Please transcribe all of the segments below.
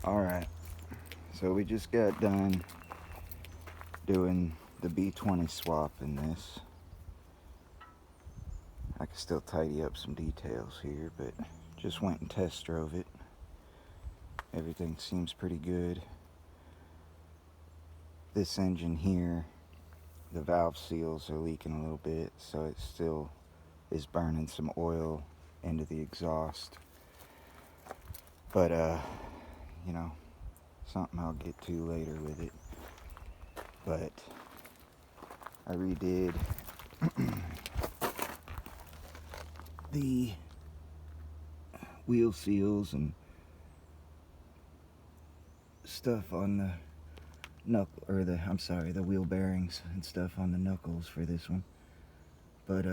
Alright, so we just got done doing the B20 swap in this. I can still tidy up some details here, but just went and test drove it. Everything seems pretty good. This engine here, the valve seals are leaking a little bit, so it still is burning some oil into the exhaust. But, you know, something I'll get to later with it. But I redid the wheel seals and stuff on the knuckle, or the wheel bearings and stuff on the knuckles for this one. But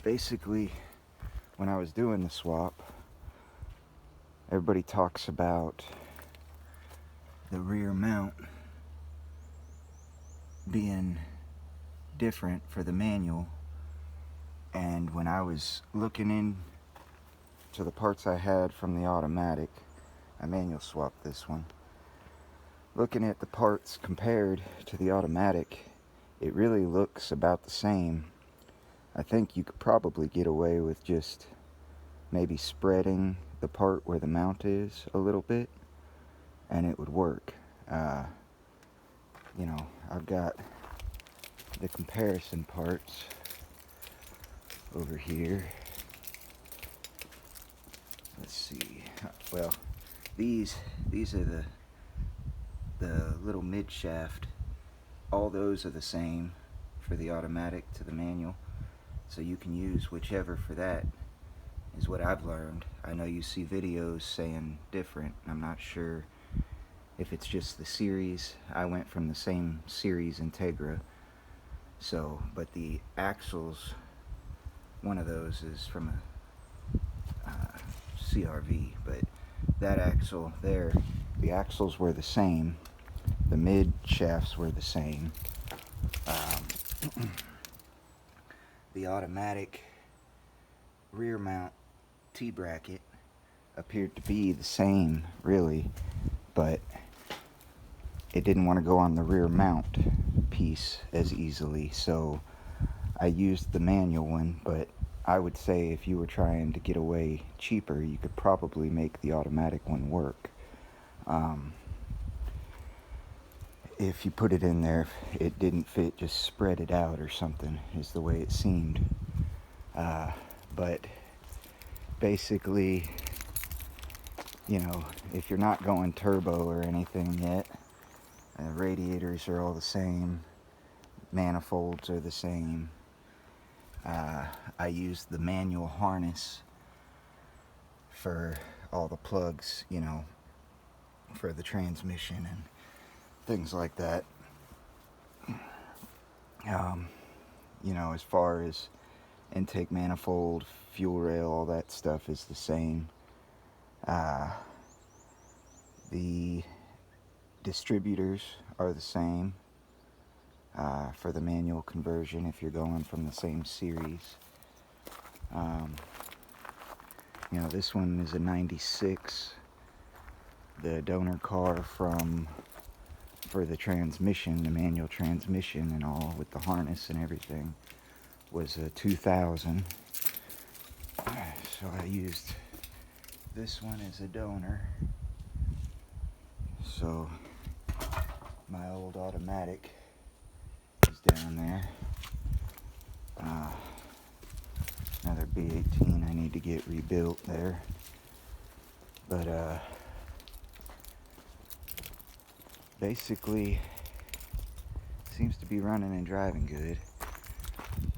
basically, when I was doing the swap, everybody talks about the rear mount being different for the manual, and when I was looking into the parts I had from the automatic, I manual swapped this one. Looking at the parts compared to the automatic, it really looks about the same. I think you could probably get away with just maybe spreading the part where the mount is a little bit, and it would work. You know, I've got the comparison parts over here. Let's see. Well, these are the little mid shaft. All those are the same for the automatic to the manual, so you can use whichever for that, is what I've learned. I know you see videos saying different. I'm not sure if it's just the series. I went from the same series Integra, so, but the axles, one of those is from a CRV, but that axle there, the axles were the same, the mid shafts were the same. The automatic rear mount T-bracket appeared to be the same, really, but it didn't want to go on the rear mount piece as easily, so I used the manual one. But I would say if you were trying to get away cheaper, you could probably make the automatic one work. If you put it in there, if it didn't fit, just spread it out or something, is the way it seemed. But basically, you know, if you're not going turbo or anything yet, radiators are all the same, manifolds are the same. I used the manual harness for all the plugs, you know, for the transmission and things like that. You know, as far as intake manifold, fuel rail, all that stuff is the same. The distributors are the same for the manual conversion if you're going from the same series. You know, this one is a 96. The donor car for the transmission, the manual transmission and all, with the harness and everything, was a 2000. So I used this one as a donor. So my old automatic is down there. Another B18 I need to get rebuilt there. But basically seems to be running and driving good.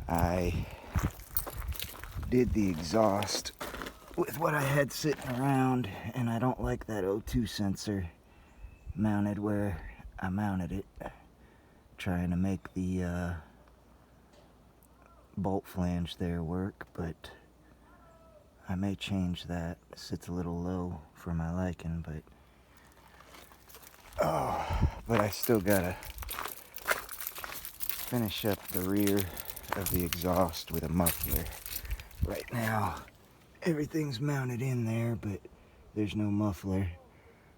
I did the exhaust with what I had sitting around, and I don't like that O2 sensor mounted where I mounted it, trying to make the bolt flange there work, but I may change that. It sits a little low for my liking, but I still gotta finish up the rear of the exhaust with a muffler. Right now everything's mounted in there, but there's no muffler.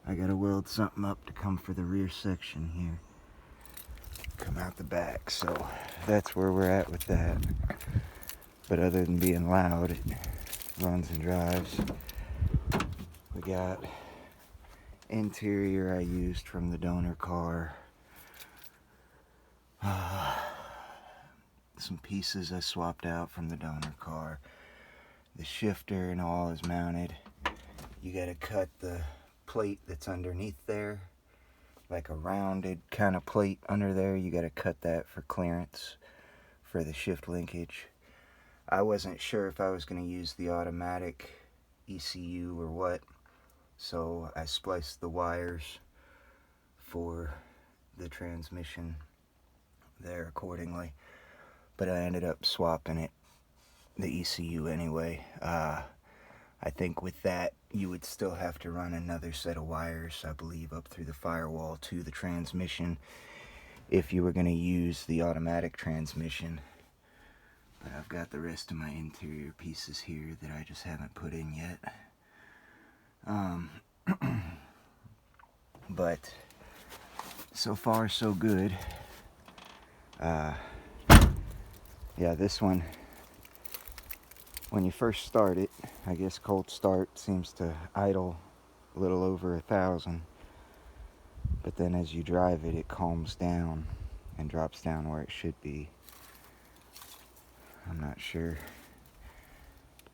I gotta weld something up to come for the rear section here, come out the back. So that's where we're at with that. But other than being loud, it runs and drives. We got interior I used from the donor car. Some pieces I swapped out from the donor car. The shifter and all is mounted. You gotta cut the plate that's underneath there, like a rounded kind of plate under there. You gotta cut that for clearance for the shift linkage. I wasn't sure if I was gonna use the automatic ECU or what, so I spliced the wires for the transmission there accordingly, but I ended up swapping it, the ECU anyway. I think with that you would still have to run another set of wires, I believe, up through the firewall to the transmission if you were going to use the automatic transmission. But I've got the rest of my interior pieces here that I just haven't put in yet. But so far so good. Yeah, this one, when you first start it, I guess cold start seems to idle a little over 1,000, but then as you drive it, it calms down and drops down where it should be. I'm not sure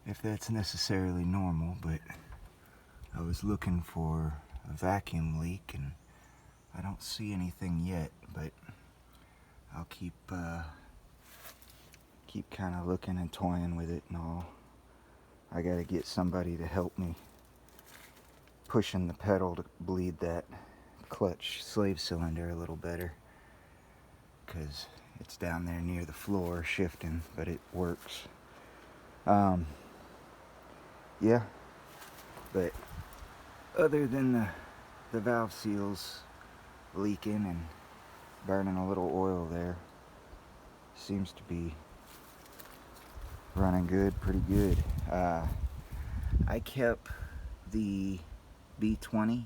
if that's necessarily normal, but I was looking for a vacuum leak and I don't see anything yet, but I'll keep kind of looking and toying with it and all. I gotta get somebody to help me pushing the pedal to bleed that clutch slave cylinder a little better, because it's down there near the floor shifting, but it works. Yeah, but other than the valve seals leaking and burning a little oil there, seems to be running good, pretty good. I kept the B20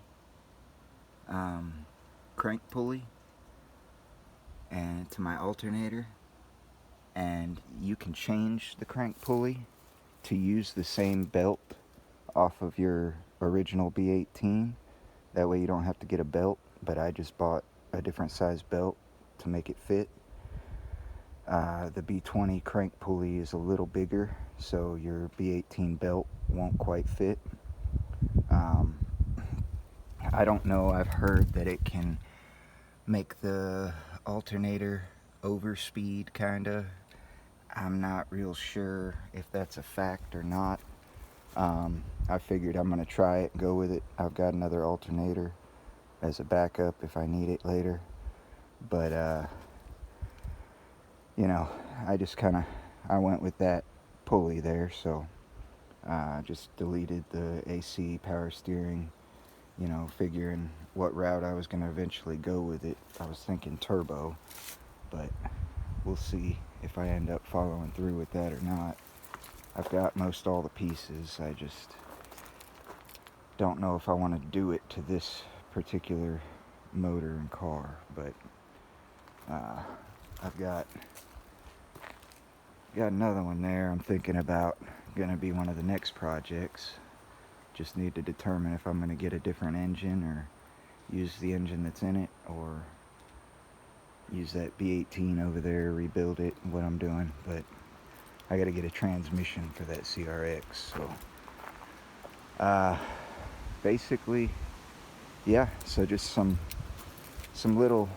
crank pulley and to my alternator, and you can change the crank pulley to use the same belt off of your original B18. That way you don't have to get a belt, but I just bought a different size belt to make it fit. The B20 crank pulley is a little bigger, so your B18 belt won't quite fit. I don't know, I've heard that it can make the alternator overspeed, kinda. I'm not real sure if that's a fact or not. I figured I'm gonna try it and go with it. I've got another alternator as a backup if I need it later, but you know, I went with that pulley there, so just deleted the AC power steering, you know, figuring what route I was going to eventually go with it. I was thinking turbo, but we'll see if I end up following through with that or not. I've got most all the pieces, I just don't know if I want to do it to this particular motor and car, but I've got another one there I'm thinking about, going to be one of the next projects. Just need to determine if I'm going to get a different engine or use the engine that's in it, or use that B18 over there, rebuild it, what I'm doing. But I got to get a transmission for that CRX, so basically, yeah, so just some little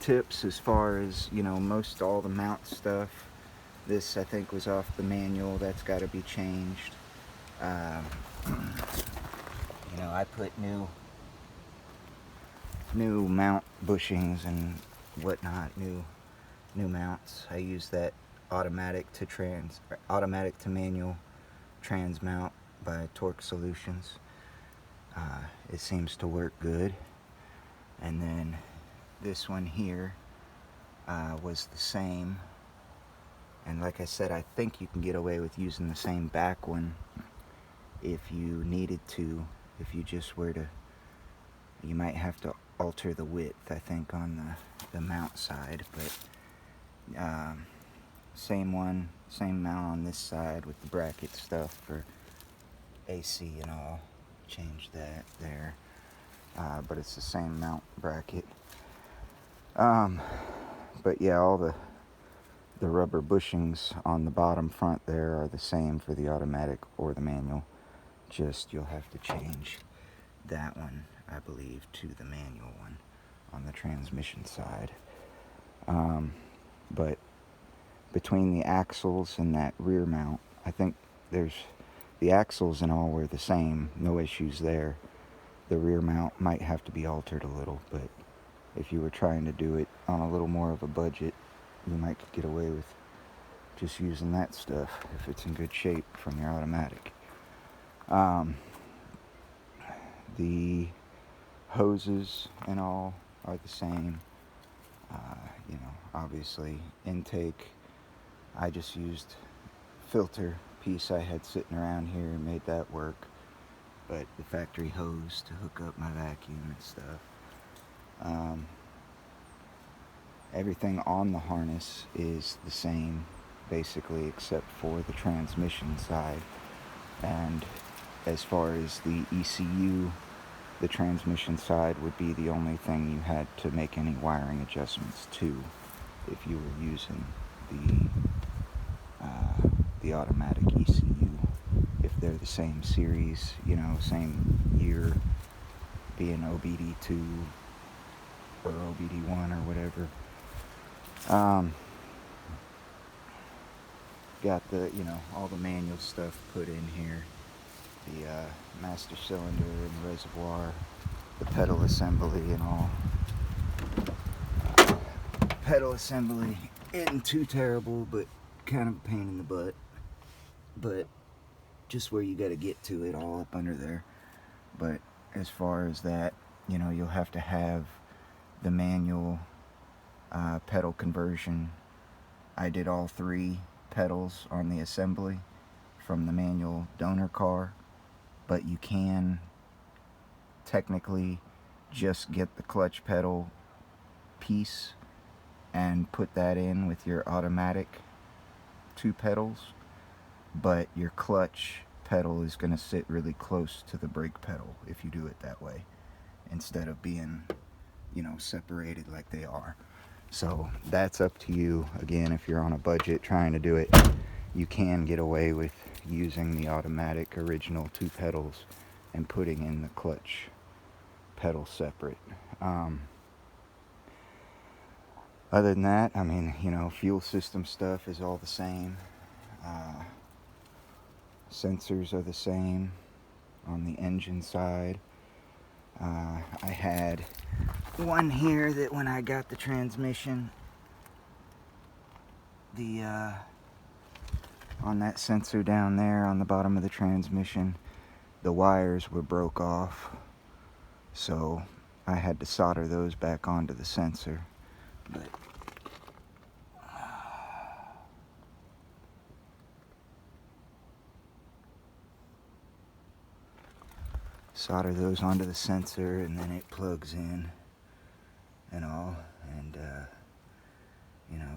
tips as far as, you know, most all the mount stuff. This I think was off the manual, that's got to be changed. You know, I put new mount bushings and whatnot, new mounts. I use that automatic to manual trans mount by Torque Solutions. It seems to work good. And then this one here was the same, And like I said, I think you can get away with using the same back one if you needed to. If you just were to, you might have to alter the width, I think, on the mount side, but same one, same mount on this side with the bracket stuff for AC and all. Change that there, but it's the same mount bracket. But yeah, all the rubber bushings on the bottom front there are the same for the automatic or the manual. Just you'll have to change that one, I believe, to the manual one on the transmission side. But between the axles and that rear mount, I think the axles and all were the same, no issues there. The rear mount might have to be altered a little, but if you were trying to do it on a little more of a budget, you might get away with just using that stuff if it's in good shape from your automatic. The hoses and all are the same. Obviously intake, I just used filter piece I had sitting around here and made that work, but the factory hose to hook up my vacuum and stuff. Everything on the harness is the same basically, except for the transmission side. And as far as the ECU, the transmission side would be the only thing you had to make any wiring adjustments to if you were using the automatic ECU. If they're the same series, same year, being OBD2 or OBD1 or whatever. Got the, all the manual stuff put in here. The master cylinder and reservoir, the pedal assembly and all. Pedal assembly isn't too terrible, but kind of a pain in the butt. But just where you got to get to it, all up under there. But as far as that, you'll have to have the manual pedal conversion. I did all 3 pedals on the assembly from the manual donor car, but you can technically just get the clutch pedal piece and put that in with your automatic 2 pedals, but your clutch pedal is going to sit really close to the brake pedal if you do it that way, instead of being separated like they are. So that's up to you. Again, if you're on a budget trying to do it, you can get away with using the automatic original 2 pedals and putting in the clutch pedal separate. Other than that, fuel system stuff is all the same. Sensors are the same on the engine side. I had one here that when I got the transmission, on that sensor down there on the bottom of the transmission, the wires were broke off, so I had to solder those back onto the sensor. But solder those onto the sensor, and then it plugs in and all, and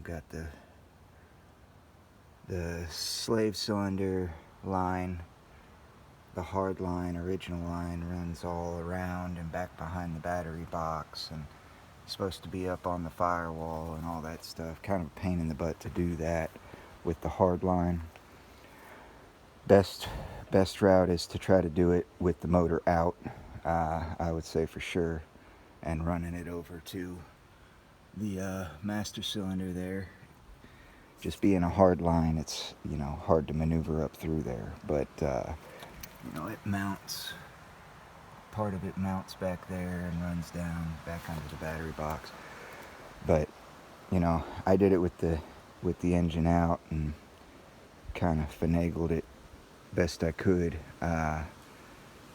got the slave cylinder line, the hard line, original line, runs all around and back behind the battery box, and it's supposed to be up on the firewall and all that stuff. Kind of a pain in the butt to do that with the hard line. Best route is to try to do it with the motor out, I would say for sure, and running it over to the master cylinder there. Just being a hard line, it's hard to maneuver up through there, but it mounts, part of it mounts back there and runs down back under the battery box. But I did it with the engine out and kind of finagled it best I could.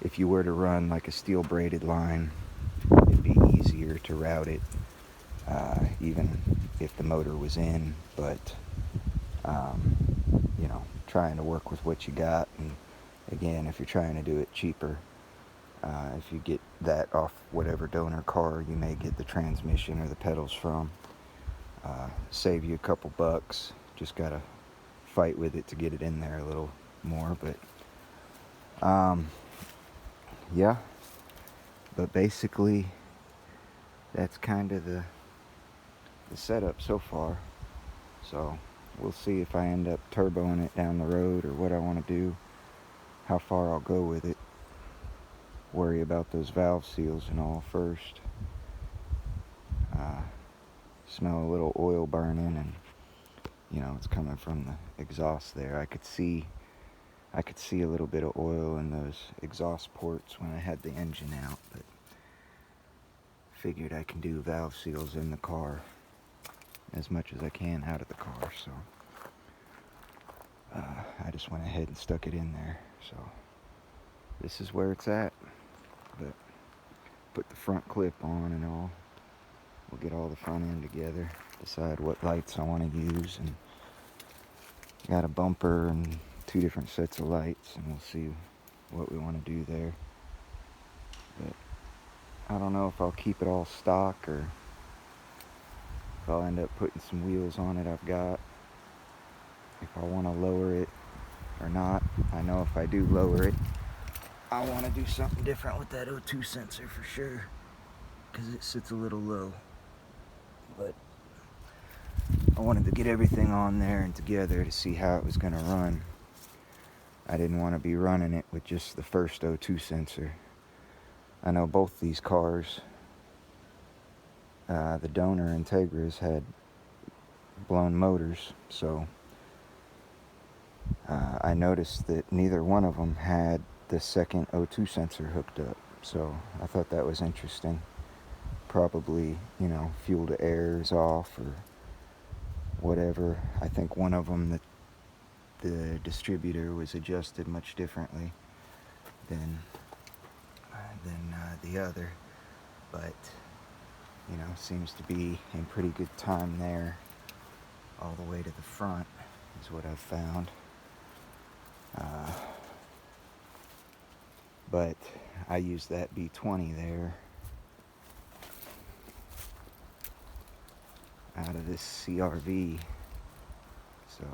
If you were to run like a steel braided line, it'd be easier to route it, even if the motor was in. But You know, trying to work with what you got. And again, if you're trying to do it cheaper, if you get that off whatever donor car you may get the transmission or the pedals from, save you a couple bucks. Just gotta fight with it to get it in there a little more. But yeah, but basically that's kind of the setup so far. So we'll see if I end up turboing it down the road or what I want to do, how far I'll go with it. Worry about those valve seals and all first. Smell a little oil burning, and you know it's coming from the exhaust there. I could see a little bit of oil in those exhaust ports when I had the engine out, but figured I can do valve seals in the car as much as I can out of the car, so I just went ahead and stuck it in there. So this is where it's at, but put the front clip on and all. We'll get all the front end together, decide what lights I want to use, and got a bumper and 2 different sets of lights, and we'll see what we want to do there. But I don't know if I'll keep it all stock or if I'll end up putting some wheels on it I've got, if I want to lower it or not. I know if I do lower it, I want to do something different with that O2 sensor for sure, because it sits a little low. But I wanted to get everything on there and together to see how it was going to run. I didn't want to be running it with just the first O2 sensor. I know both these cars, the donor Integras, had blown motors, so I noticed that neither one of them had the second O2 sensor hooked up. So I thought that was interesting. Probably, you know, fuel to air is off or whatever. I think one of them, the distributor was adjusted much differently than the other, but you know, seems to be in pretty good time there all the way to the front is what I've found. But I used that B20 there out of this CRV, so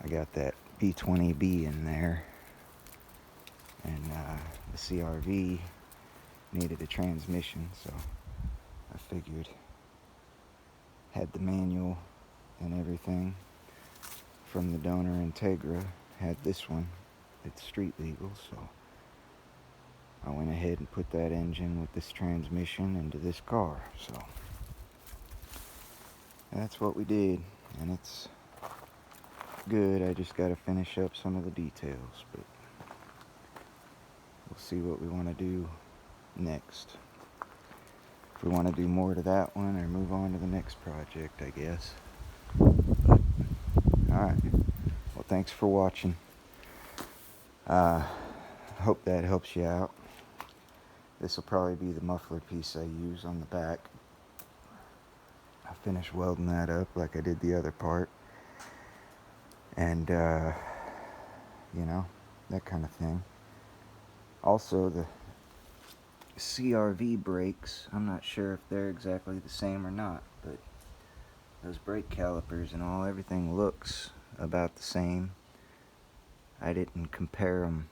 I got that B20b in there, and the CRV needed a transmission, so I figured, had the manual and everything from the donor Integra, had this one, it's street legal, so I went ahead and put that engine with this transmission into this car. So that's what we did, and it's good. I just got to finish up some of the details, but we'll see what we want to do next. If we want to do more to that one or move on to the next project, I guess. But, alright, well, thanks for watching. Hope that helps you out. This will probably be the muffler piece I use on the back. I finished welding that up like I did the other part, and you know, that kind of thing. Also, the CRV brakes, I'm not sure if they're exactly the same or not, but those brake calipers and all, everything looks about the same. I didn't compare them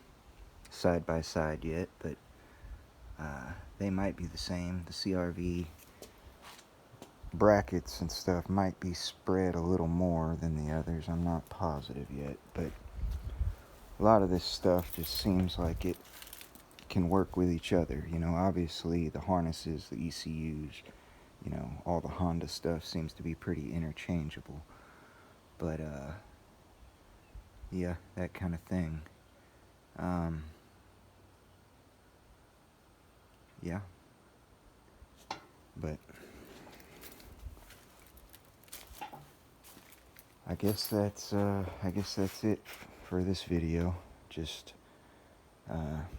side by side yet, but they might be the same. The CRV brackets and stuff might be spread a little more than the others. I'm not positive yet, but a lot of this stuff just seems like it can work with each other. You know, obviously the harnesses, the ECUs, you know, all the Honda stuff seems to be pretty interchangeable. But yeah, that kind of thing. Yeah, but I guess that's it for this video. Just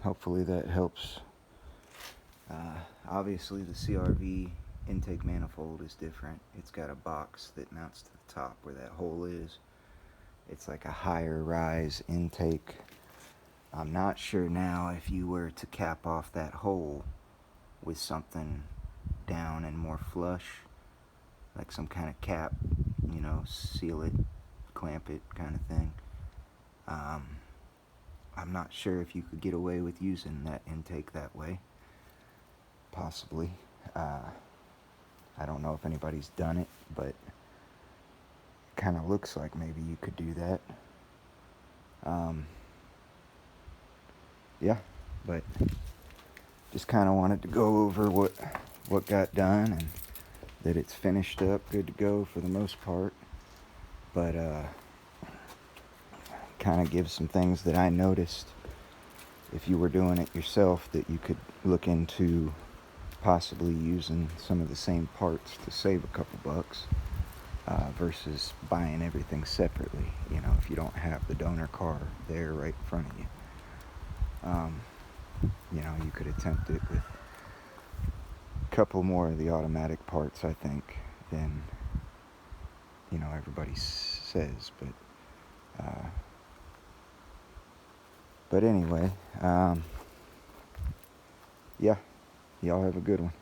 hopefully that helps. Obviously the CRV intake manifold is different. It's got a box that mounts to the top where that hole is. It's like a higher rise intake. I'm not sure now if you were to cap off that hole with something down and more flush, like some kind of cap, seal it, clamp it kind of thing. I'm not sure if you could get away with using that intake that way. Possibly. I don't know if anybody's done it, but it kind of looks like maybe you could do that. Yeah, but just kind of wanted to go over what got done, and that it's finished up, good to go for the most part. But kind of give some things that I noticed if you were doing it yourself that you could look into possibly using some of the same parts to save a couple bucks versus buying everything separately, if you don't have the donor car there right in front of you. You could attempt it with a couple more of the automatic parts, I think, than everybody says. But anyway, yeah, y'all have a good one.